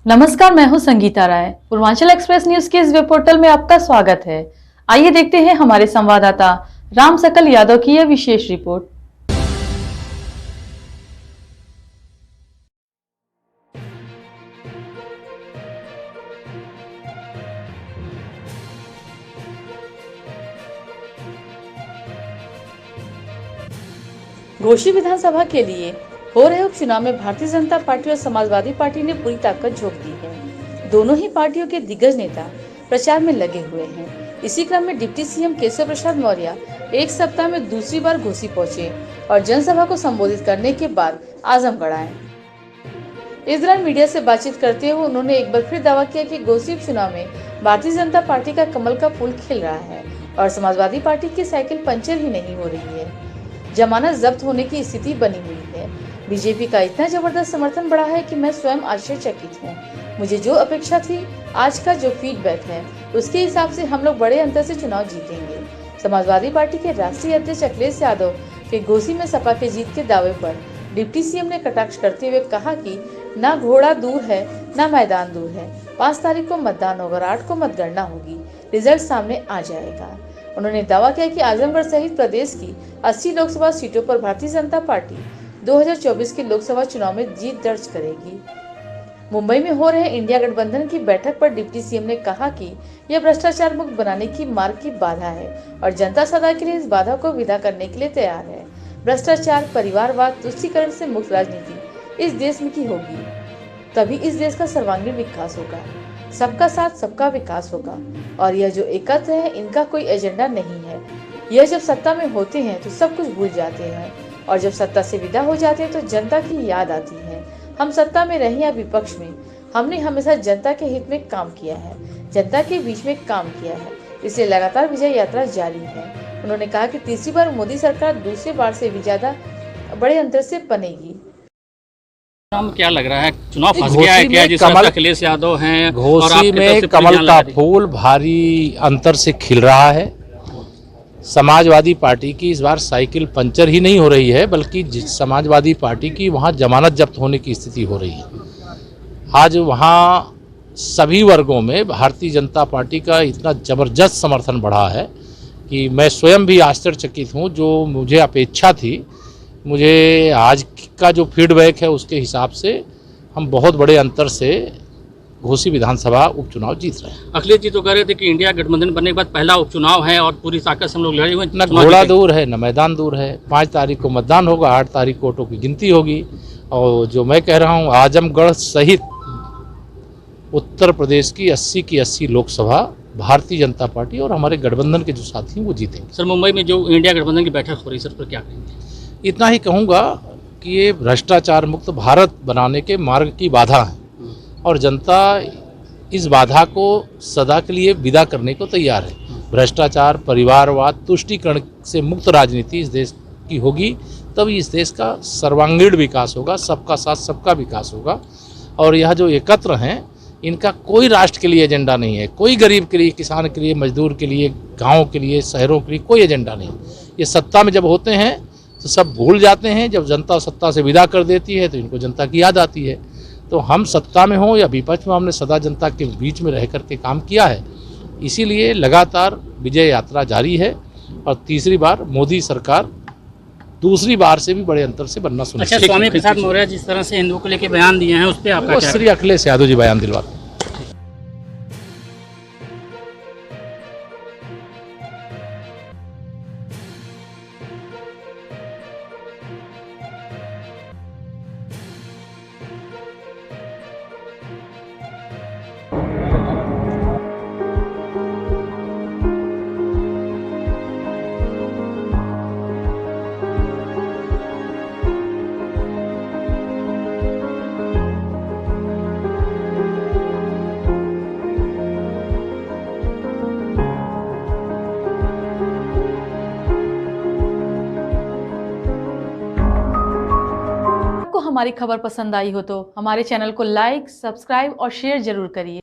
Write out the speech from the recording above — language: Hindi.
नमस्कार, मैं हूं संगीता राय। पूर्वांचल एक्सप्रेस न्यूज के इस वेब पोर्टल में आपका स्वागत है। आइए देखते हैं हमारे संवाददाता राम सकल यादव की यह विशेष रिपोर्ट। घोसी विधानसभा के लिए हो रहे उपचुनाव में भारतीय जनता पार्टी और समाजवादी पार्टी ने पूरी ताकत झोंक दी है। दोनों ही पार्टियों के दिग्गज नेता प्रचार में लगे हुए हैं। इसी क्रम में डिप्टी सीएम केशव प्रसाद मौर्य एक सप्ताह में दूसरी बार घोसी पहुंचे और जनसभा को संबोधित करने के बाद आजमगढ़ आए। इस दौरान मीडिया से बातचीत करते हुए उन्होंने एक बार फिर दावा किया कि घोसी उपचुनाव में भारतीय जनता पार्टी का कमल का फूल खिल रहा है और समाजवादी पार्टी की साइकिल पंचर ही नहीं हो रही है। जमानत जब्त होने की स्थिति बनी हुई है। बीजेपी का इतना जबरदस्त समर्थन बढ़ा है कि मैं स्वयं आश्चर्यचकित हूँ। मुझे जो अपेक्षा थी, आज का जो फीडबैक है, उसके हिसाब से हम लोग बड़े अंतर से चुनाव जीतेंगे। समाजवादी पार्टी के राष्ट्रीय अध्यक्ष अखिलेश यादव के घोसी में सपा के जीत के दावे पर डिप्टी सीएम ने कटाक्ष करते हुए कहा कि ना घोड़ा दूर है, ना मैदान दूर है। 5 तारीख को मतदान होगा और 8 को मतगणना होगी। रिजल्ट सामने आ जाएगा। उन्होंने दावा किया कि आजमगढ़ सहित प्रदेश की 80 लोकसभा सीटों पर भारतीय जनता पार्टी 2024 के लोकसभा चुनाव में जीत दर्ज करेगी। मुंबई में हो रहे इंडिया गठबंधन की बैठक पर डिप्टी सीएम ने कहा कि यह भ्रष्टाचार मुक्त बनाने की मार्ग की बाधा है और जनता सदा के लिए इस बाधा को विदा करने के लिए तैयार है। भ्रष्टाचार, परिवारवाद, तुष्टीकरण से मुक्त राजनीति इस देश में की होगी, तभी इस देश का सर्वांगीण विकास होगा। सबका साथ सबका विकास होगा। और यह जो एकत्र है, इनका कोई एजेंडा नहीं है। यह जब सत्ता में होते हैं तो सब कुछ भूल जाते हैं और जब सत्ता से विदा हो जाते हैं तो जनता की याद आती है। हम सत्ता में रहे या विपक्ष में, हमने हमेशा जनता के हित में काम किया है, जनता के बीच में काम किया है, इसलिए लगातार विजय यात्रा जारी है। उन्होंने कहा कि तीसरी बार मोदी सरकार दूसरी बार से भी ज्यादा बड़े अंतर से बनेगी। क्या लग रहा है, चुनाव फंस गया है क्या? जिस तरह अखिलेश यादव हैं, घोसी में कमल का फूल भारी अंतर से खिल रहा है। समाजवादी पार्टी की इस बार साइकिल पंचर ही नहीं हो रही है, बल्कि समाजवादी पार्टी की वहां जमानत जब्त होने की स्थिति हो रही है। आज वहां सभी वर्गों में भारतीय जनता पार्टी का इतना जबरदस्त समर्थन बढ़ा है कि मैं स्वयं भी आश्चर्यचकित हूं। जो मुझे अपेक्षा थी, मुझे आज का जो फीडबैक है उसके हिसाब से हम बहुत बड़े अंतर से घोसी विधानसभा उपचुनाव जीत रहे हैं। अखिलेश जी तो कह रहे थे कि इंडिया गठबंधन बनने के बाद पहला उपचुनाव है और पूरी ताकत से हम लोग लड़े हुए। न घोड़ा दूर है, न मैदान दूर है। 5 तारीख को मतदान होगा, 8 तारीख को वोटों की गिनती होगी। और जो मैं कह रहा हूँ, आजमगढ़ सहित उत्तर प्रदेश की 80 की 80 लोकसभा भारतीय जनता पार्टी और हमारे गठबंधन के जो साथी हैं वो जीतेंगे। सर, मुंबई में जो इंडिया गठबंधन की बैठक हो रही है, सर पर क्या कहेंगे? इतना ही कहूँगा कि ये भ्रष्टाचार मुक्त भारत बनाने के मार्ग की बाधा है और जनता इस बाधा को सदा के लिए विदा करने को तैयार है। भ्रष्टाचार, परिवारवाद, तुष्टीकरण से मुक्त राजनीति इस देश की होगी, तभी इस देश का सर्वांगीण विकास होगा, सबका साथ सबका विकास होगा। और यह जो एकत्र हैं, इनका कोई राष्ट्र के लिए एजेंडा नहीं है, कोई गरीब के लिए, किसान के लिए, मजदूर के लिए, गाँव के लिए, शहरों के लिए कोई एजेंडा नहीं। ये सत्ता में जब होते हैं तो सब भूल जाते हैं। जब जनता सत्ता से विदा कर देती है तो इनको जनता की याद आती है। तो हम सत्ता में हों या विपक्ष में, हमने सदा जनता के बीच में रह करके काम किया है। इसीलिए लगातार विजय यात्रा जारी है और तीसरी बार मोदी सरकार दूसरी बार से भी बड़े अंतर से बनना सुनिश्चित। अच्छा, स्वामी प्रसाद मौर्य जिस तरह से हिंदुओं को लेकर बयान दिए हैं, उस पर आपका क्या? श्री अखिलेश यादव जी बयान दिलवाते हैं। हमारी खबर पसंद आई हो तो हमारे चैनल को लाइक, सब्सक्राइब और शेयर जरूर करिए।